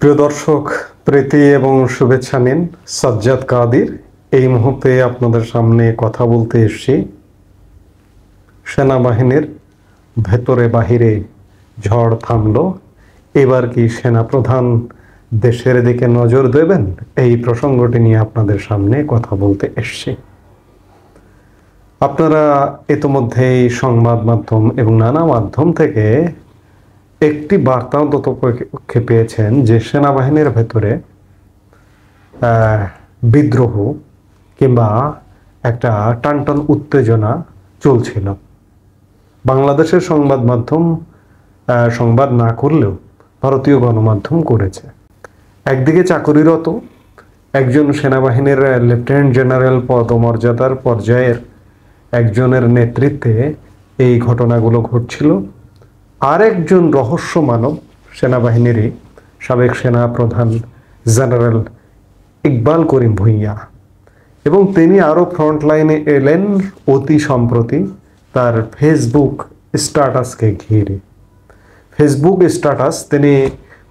প্রিয় দর্শক, প্রীতি এবং শুভেচ্ছা নিন। সাজ্জাদ কাদির এই মুহূর্তে আপনাদের সামনে কথা বলতে এসেছি। সেনাবাহিনীর ভেতরে বাহিরে ঝড় থামলো, এবার কি সেনাপ্রধান দেশের দিকে নজর দেবেন? এই প্রসঙ্গটি নিয়ে আপনাদের সামনে কথা বলতে এসেছি। আপনারা ইতিমধ্যেই সংবাদ মাধ্যম এবং নানা মাধ্যম থেকে একটি বার্তা অন্তত পেয়েছেন যে সেনাবাহিনীর ভেতরে বিদ্রোহ কিংবা একটা টানটান উত্তেজনা চলছিল। বাংলাদেশের সংবাদ মাধ্যম সংবাদ না করলেও ভারতীয় গণমাধ্যম করেছে। একদিকে চাকরিরত একজন সেনাবাহিনীর লেফটেন্যান্ট জেনারেল পদমর্যাদার পর্যায়ের একজনের নেতৃত্বে এই ঘটনাগুলো ঘটছিল। আরেকজন রহস্য মানব সেনাবাহিনীরই সাবেক সেনা প্রধান জেনারেল ইকবাল করিম ভূঁইয়া, এবং তিনি আরও ফ্রন্টলাইনে এলেন অতি সম্প্রতি তার ফেসবুক স্ট্যাটাসকে ঘিরে। ফেসবুক স্ট্যাটাস তিনি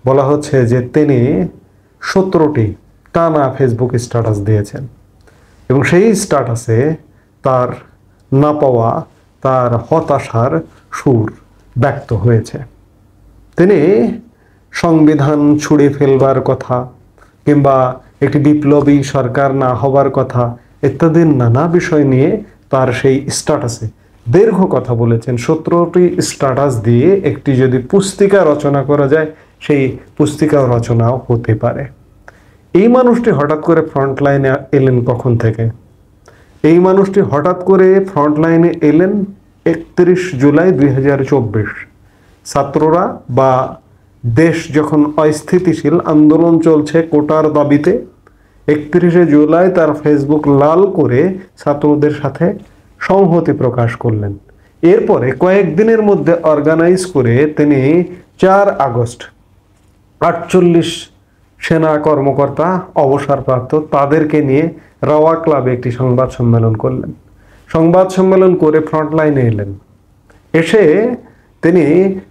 বলা হচ্ছে যে তিনি 17টি টানা ফেসবুক স্ট্যাটাস দিয়েছেন, এবং সেই স্ট্যাটাসে তার না পাওয়া, তার হতাশার সুর ব্যক্ত হয়েছে। তিনি সংবিধান ছুঁড়ে ফেলবার কথা কিংবা একটি বিপ্লবী সরকার না হবার কথা ইত্যাদি নানা বিষয় নিয়ে তার সেই স্ট্যাটাসে দীর্ঘ কথা বলেছেন। 17টি স্ট্যাটাস দিয়ে একটি যদি পুস্তিকা রচনা করা যায়, সেই পুস্তিকা রচনাও হতে পারে। এই মানুষটি হঠাৎ করে ফ্রন্ট লাইনে এলেন কখন থেকে? এই মানুষটি হঠাৎ করে ফ্রন্ট লাইনে এলেন 31 জুলাই 2024। ছাত্ররা বা দেশ যখন অস্থিতিশীল আন্দোলন চলছে কোটার দাবিতে, 31শে জুলাই তার ফেসবুক লাল করে ছাত্রদের সাথে সংহতি প্রকাশ করলেন। এরপরে কয়েকদিনের মধ্যে অর্গানাইজ করে তিনি 4 আগস্ট 48 সেনা কর্মকর্তা অবসরপ্রাপ্ত তাদেরকে নিয়ে রাওয়া ক্লাবে একটি সংবাদ সম্মেলন করলেন। সংবাদ সম্মেলন করে ফ্রন্টলাইনে এলেন। এসে তিনি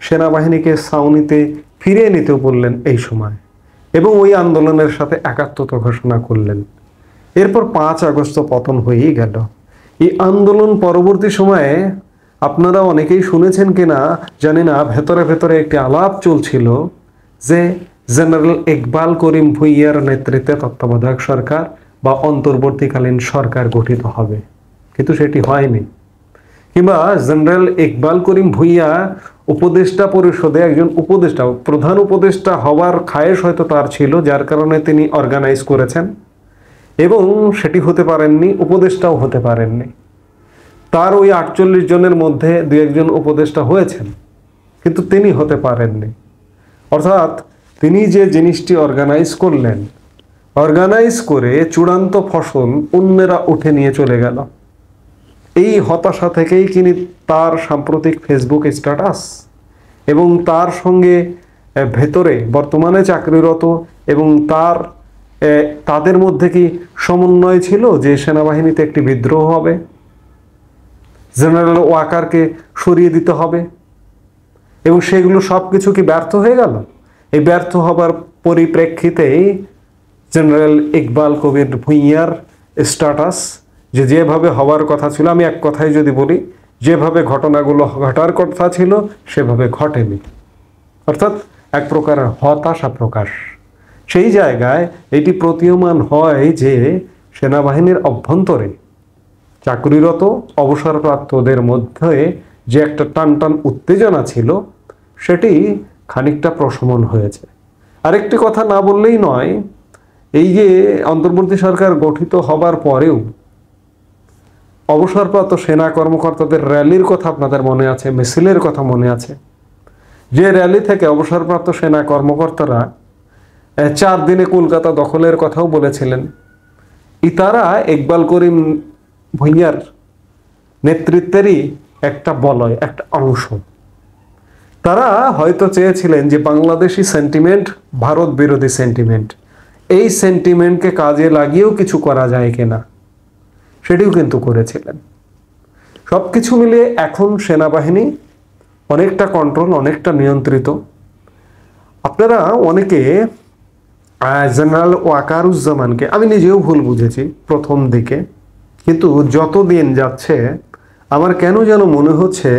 সেনাবাহিনীকে ছাউনিতে ফিরিয়ে নিতে বললেন এই সময়, এবং ওই আন্দোলনের সাথে একাত্মতা ঘোষণা করলেন। এরপর 5 আগস্ট পতন হয়েই গেল। এই আন্দোলন পরবর্তী সময়ে আপনারা অনেকেই শুনেছেন কিনা জানি না, ভেতরে ভেতরে একটি আলাপ চলছিল যে জেনারেল ইকবাল করিম ভূঁইয়ার নেতৃত্বে তত্ত্বাবধায়ক সরকার বা অন্তর্বর্তীকালীন সরকার গঠিত হবে, কিন্তু সেটি হয়নি। কিংবা জেনারেল ইকবাল করিম ভূঁইয়া উপদেষ্টা পরিষদে একজন উপদেষ্টা, প্রধান উপদেষ্টা হওয়ার খায়েশ হয়তো তার ছিল, যার কারণে তিনি অর্গানাইজ করেছেন, এবং সেটি হতে পারেননি, উপদেষ্টাও হতে পারেননি। তার ওই 48 জনের মধ্যে 2-1 উপদেষ্টা হয়েছেন, কিন্তু তিনি হতে পারেননি। অর্থাৎ তিনি যে জিনিসটি অর্গানাইজ করলেন, অর্গানাইজ করে চূড়ান্ত ফসল অন্যেরা উঠে নিয়ে চলে গেল। এই হতাশা থেকেই তিনি তার সাম্প্রতিক ফেসবুক স্ট্যাটাস এবং তার সঙ্গে ভেতরে বর্তমানে চাকরিরত এবং তাদের মধ্যে কি সমন্বয় ছিল যে সেনাবাহিনীতে একটি বিদ্রোহ হবে, জেনারেল ওয়াকারকে সরিয়ে দিতে হবে, এবং সেগুলো সব কিছু কি ব্যর্থ হয়ে গেল? এই ব্যর্থ হবার পরিপ্রেক্ষিতেই জেনারেল ইকবাল কবির ভূঁইয়ার স্ট্যাটাস যেভাবে হওয়ার কথা ছিল, আমি এক কথায় যদি বলি, যেভাবে ঘটনাগুলো ঘটার কথা ছিল সেভাবে ঘটেনি। অর্থাৎ এক প্রকারের হতাশা প্রকাশ। সেই জায়গায় এটি প্রতীয়মান হয় যে সেনাবাহিনীর অভ্যন্তরে চাকরিরত অবসরপ্রাপ্তদের মধ্যে যে একটা টানটান উত্তেজনা ছিল, সেটি খানিকটা প্রশমন হয়েছে। আরেকটি কথা না বললেই নয়, এই যে অন্তর্বর্তী সরকার গঠিত হবার পরেও অবসরপ্রাপ্ত সেনা কর্মকর্তাদের র্যালির কথা আপনাদের মনে আছে, মিছিলের কথা মনে আছে, যে র্যালি থেকে অবসরপ্রাপ্ত সেনা কর্মকর্তারা 4 দিনে কলকাতা দখলের কথাও বলেছিলেন। তারা ইকবাল করিম ভূঁইয়ার নেতৃত্বেরই একটা বলয়, একটা অংশ। তারা হয়তো চেয়েছিলেন যে বাংলাদেশি সেন্টিমেন্ট, ভারত বিরোধী সেন্টিমেন্ট, এই সেন্টিমেন্টকে কাজে লাগিয়েও কিছু করা যায় কিনা, সেটিও কিন্তু করেছিলেন। সব কিছু মিলিয়ে এখন সেনাবাহিনী অনেকটা কন্ট্রোল, অনেকটা নিয়ন্ত্রিত। আপনারা অনেকে জেনারেল ওয়াকারুজ্জামানকে আমি নিজেও ভুল বুঝেছি প্রথম দিকে, কিন্তু যত দিন যাচ্ছে আমার কেন যেন মনে হচ্ছে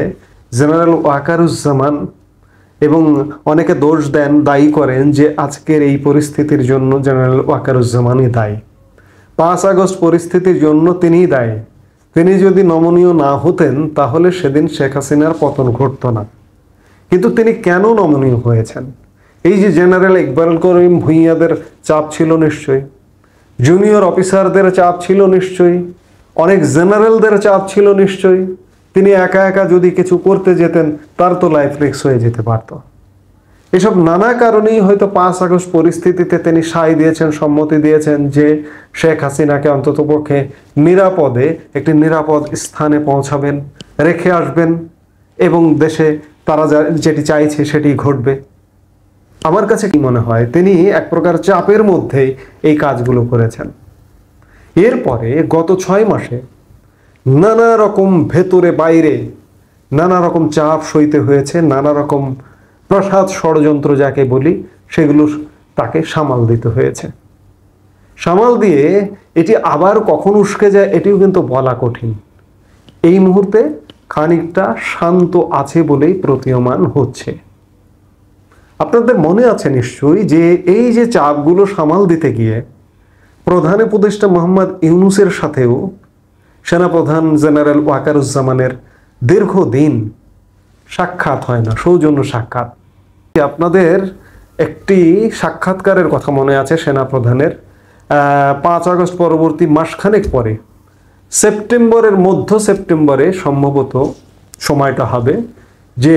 জেনারেল ওয়াকারুজ্জামান, এবং অনেকে দোষ দেন, দায়ী করেন যে আজকের এই পরিস্থিতির জন্য জেনারেল ওয়াকারুজ্জামানই দায়ী। 5 আগস্ট পরিস্থিতির জন্য তিনিই দায়ী। তিনি যদি নমনীয় না হতেন তাহলে সেদিন শেখ হাসিনার পতন ঘটতো না। কিন্তু তিনি কেন নমনীয় হয়েছেন? এই যে জেনারেল ইকবাল করিম ভূঁইয়াদের চাপ ছিল নিশ্চয়ই, জুনিয়র অফিসারদের চাপ ছিল নিশ্চয়ই, অনেক জেনারেলদের চাপ ছিল নিশ্চয়ই। তিনি একা একা যদি কিছু করতে যেতেন তার তো লাইফ রিস্ক হয়ে যেতে পারত। এসব নানা কারণেই হয়তো 5 আগস্ট পরিস্থিতিতে তিনি সায় দিয়েছেন, সম্মতি দিয়েছেন যে শেখ হাসিনাকে অন্ততপক্ষে নিরাপদে একটি নিরাপদ স্থানে পৌঁছাবেন, রেখে আসবেন, এবং দেশে তারা যেটি চাইছে সেটি ঘটবে। আমার কাছে কি মনে হয়, তিনি এক প্রকার চাপের মধ্যেই এই কাজগুলো করেছেন। এরপরে গত 6 মাসে নানা রকম ভেতরে বাইরে নানা রকম চাপ সইতে হয়েছে, নানা রকম প্রসাদ ষড়যন্ত্র যাকে বলি সেগুলো তাকে সামাল দিতে হয়েছে। সামাল দিয়ে এটি আবার কখন উস্কে যায় এটিও কিন্তু বলা কঠিন। এই মুহূর্তে খানিকটা শান্ত আছে বলেই প্রতীয়মান হচ্ছে। আপনাদের মনে আছে নিশ্চয়ই যে এই যে চাপগুলো সামাল দিতে গিয়ে প্রধান উপদেষ্টা মোহাম্মদ ইউনূসের সাথেও সেনাপ্রধান জেনারেল ওয়াকারুজ্জামানের দীর্ঘদিন সাক্ষাৎ হয় না, সৌজন্য সাক্ষাৎ। আপনাদের একটি সাক্ষাৎকারের কথা মনে আছে সেনাপ্রধানের 5 আগস্ট পরবর্তী মাসখানেক পরে, সেপ্টেম্বরের মধ্য সেপ্টেম্বরে সম্ভবত সময়টা হবে, যে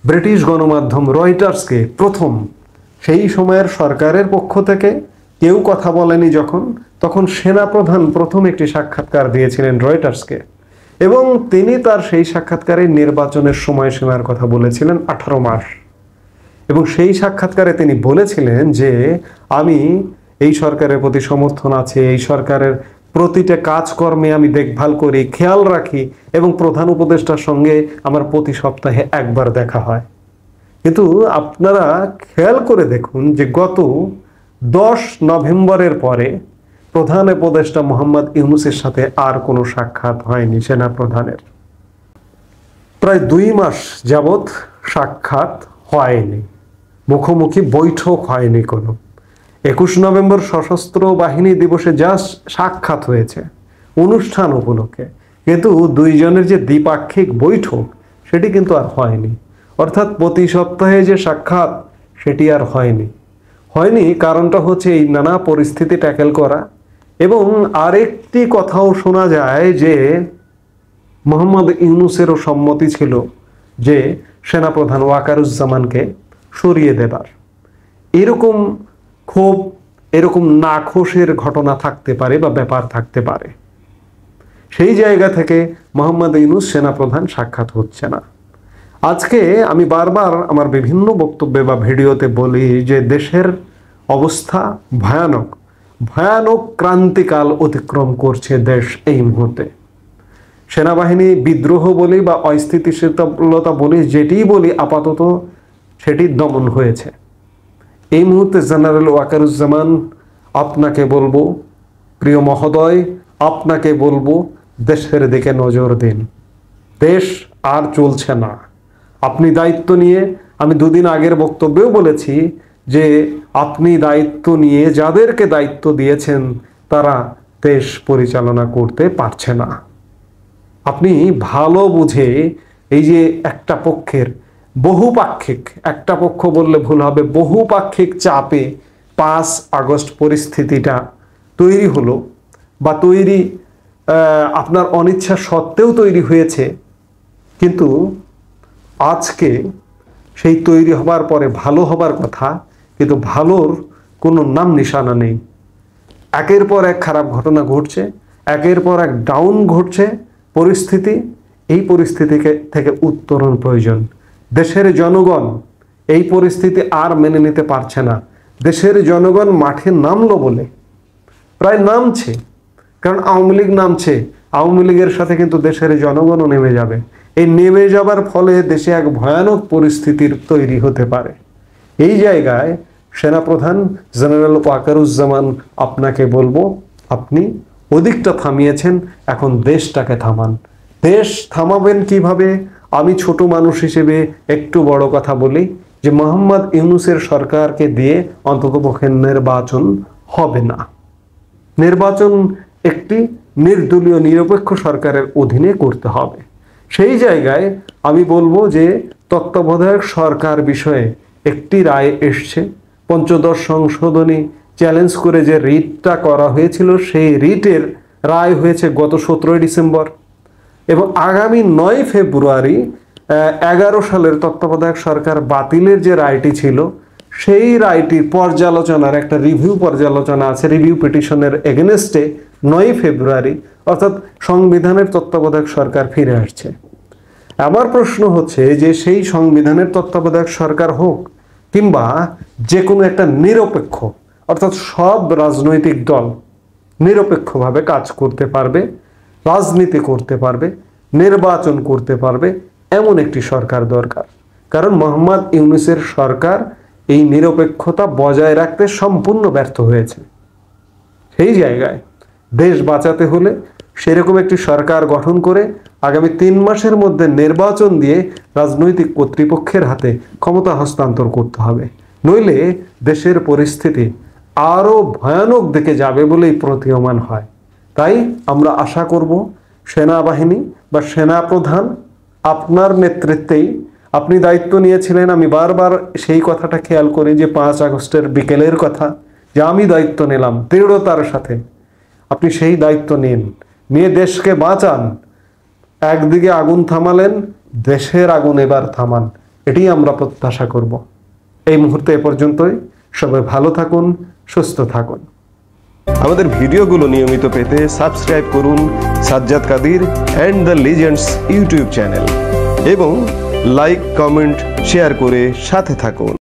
ব্রিটিশ গণমাধ্যম রয়টার্সকে প্রথম, সেই সময়ের সরকারের পক্ষ থেকে কেউ কথা বলেনি তখন সেনাপ্রধান প্রথম একটি সাক্ষাৎকার দিয়েছিলেন রয়টার্সকে, এবং তিনি তার সেই সাক্ষাৎকারে নির্বাচনের সময়সীমার কথা বলেছিলেন 18 মাস। এবং সেই সাক্ষাৎকারে তিনি বলেছিলেন যে আমি এই সরকারের প্রতি সমর্থন আছে, এই সরকারের প্রতিটা কাজকর্মে আমি দেখভাল করি, খেয়াল রাখি, এবং প্রধান উপদেষ্টার সঙ্গে আমার প্রতি সপ্তাহে একবার দেখা হয়। কিন্তু আপনারা খেয়াল করে দেখুন যে গত 10 নভেম্বরের পরে প্রধান উপদেষ্টা মোহাম্মদ ইউনূসের সাথে আর কোনো সাক্ষাৎ হয়নি সেনাপ্রধানের। প্রায় 2 মাস যাবৎ সাক্ষাৎ হয়নি, মুখোমুখি বৈঠক হয়নি কোনো। 21 নভেম্বর সশস্ত্র বাহিনী দিবসে জাস্ট সাক্ষাৎ হয়েছে অনুষ্ঠান উপলক্ষে, কিন্তু দুইজনের যে দ্বিপাক্ষিক বৈঠক সেটি কিন্তু আর হয়নি। অর্থাৎ প্রতি সপ্তাহে যে সাক্ষাৎ সেটি আর হয়নি। কারণটা হচ্ছে এই নানা পরিস্থিতি ট্যাকেল করা। এবং আরেকটি কথাও শোনা যায় যে মোহাম্মদ ইউনূসেরও সম্মতি ছিল যে সেনাপ্রধান ওয়াকারুজ্জামানকে সরিয়ে দেবার। এরকম ক্ষোভ, এরকম নাখোশের ঘটনা থাকতে পারে বা ব্যাপার থাকতে পারে। সেই জায়গা থেকে মোহাম্মদ ইউনূস সেনাপ্রধান সাক্ষাৎ হচ্ছে না। আজকে আমি বারবার আমার বিভিন্ন বক্তব্যে বা ভিডিওতে বলি যে দেশের অবস্থা ভয়ানক, ভয়ানক ক্রান্তিকাল অতিক্রম করছে দেশ এই মুহূর্তে। সেনাবাহিনী বিদ্রোহ বলি বা অস্থিতিশীলতা বলি, যেটিই বলি, আপাতত সেটি দমন হয়েছে। এই মুহূর্তে জেনারেল ওয়াকারুজ্জামান, আপনাকে বলবো প্রিয় মহোদয়, আপনাকে বলবো দেশের দিকে নজর দিন। দেশ আর চলছে না। আপনি দায়িত্ব নিয়ে, আমি 2 দিন আগের বক্তব্যেও বলেছি যে আপনি দায়িত্ব নিয়ে যাদেরকে দায়িত্ব দিয়েছেন তারা দেশ পরিচালনা করতে পারছে না। আপনি ভালো বুঝে এই যে একটা পক্ষের বহুপাক্ষিক, একটা পক্ষ বললে ভুল হবে, বহুপাক্ষিক চাপে 5 আগস্ট পরিস্থিতিটা তৈরি হলো, বা তৈরি আপনার অনিচ্ছা সত্ত্বেও তৈরি হয়েছে। কিন্তু আজকে সেই তৈরি হবার পরে ভালো হবার কথা, কিন্তু ভালোর কোনো নাম নিশানা নেই। একের পর এক খারাপ ঘটনা ঘটছে, একের পর এক ডাউন ঘটছে পরিস্থিতি। এই পরিস্থিতি থেকে উত্তরণ প্রয়োজন। দেশের জনগণ এই পরিস্থিতি আর মেনে নিতে পারছে না। দেশের জনগণ মাঠে নামলো বলে, প্রায় নামছে, কারণ আওয়ামী লীগ নামছে, আওয়ামী লীগের সাথে কিন্তু দেশের জনগণও নেমে যাবে। এই নেমে যাবার ফলে দেশে এক ভয়ানক পরিস্থিতির তৈরি হতে পারে। এই জায়গায় সেনাপ্রধান জেনারেল ওয়াকারুজ্জামান আপনাকে বলবো, আপনি ওদিকটা থামিয়েছেন, এখন দেশটাকে থামান। দেশ থামাবেন কিভাবে? আমি ছোট মানুষ হিসেবে একটু বড় কথা বলি যে মোহাম্মদ ইউনূসের সরকারকে দিয়ে অন্ততপক্ষে নির্বাচন হবে না। নির্বাচন একটি নির্দলীয় নিরপেক্ষ সরকারের অধীনে করতে হবে। সেই জায়গায় আমি বলবো যে তত্ত্বাবধায়ক সরকার বিষয়ে একটি রায় এসছে। পঞ্চদশ সংশোধনী চ্যালেঞ্জ করে যে রিটটা করা হয়েছিল, সেই রিটের রায় হয়েছে গত 17 ডিসেম্বর এবং আগামী 9 ফেব্রুয়ারি 11 সালের তত্ত্বাবধায়ক সরকার বাতিলের যে রায়টি ছিল, সেই রায়টির পর্যালোচনার একটা রিভিউ পর্যালোচনা আছে, রিভিউ পিটিশনের এগেনস্টে 9 ফেব্রুয়ারি অর্থাৎ সংবিধানের তত্ত্বাবধায়ক সরকার ফিরে আসছে। আমার প্রশ্ন হচ্ছে যে সেই সংবিধানের তত্ত্বাবধায়ক সরকার হোক কিংবা যে কোনো একটা নিরপেক্ষ, অর্থাৎ সব রাজনৈতিক দল নিরপেক্ষভাবে কাজ করতে পারবে, রাজনীতি করতে পারবে, নির্বাচন করতে পারবে, এমন একটি সরকার দরকার। কারণ মোহাম্মদ ইউনূসের সরকার এই নিরপেক্ষতা বজায় রাখতে সম্পূর্ণ ব্যর্থ হয়েছে। সেই জায়গায় দেশ বাঁচাতে হলে সেরকম একটি সরকার গঠন করে আগামী 3 মাসের মধ্যে নির্বাচন দিয়ে রাজনৈতিক কর্তৃপক্ষের হাতে ক্ষমতা হস্তান্তর করতে হবে, নইলে দেশের পরিস্থিতি আরো ভয়ানক দিকে যাবে বলেই প্রতীয়মান হয়। তাই আমরা আশা করব সেনাবাহিনী বা সেনাপ্রধান আপনার নেতৃত্বেই, আপনি দায়িত্ব নিয়েছিলেন, আমি বারবার সেই কথাটা খেয়াল করি যে 5 আগস্টের বিকেলের কথা, যে আমি দায়িত্ব নিলাম দৃঢ়তার সাথে, আপনি সেই দায়িত্ব নিয়ে দেশকে বাঁচান। একদিকে আগুন থামালেন, দেশের আগুন এবার থামান, এটাই আমরা প্রত্যাশা করব। এই মুহূর্তে এ পর্যন্তই। সবাই ভালো থাকুন, সুস্থ থাকুন। আমাদের ভিডিওগুলো নিয়মিত পেতে সাবস্ক্রাইব করুন Sajjad Kadir and the legends YouTube channel এবং লাইক, কমেন্ট, শেয়ার করে সাথে থাকুন।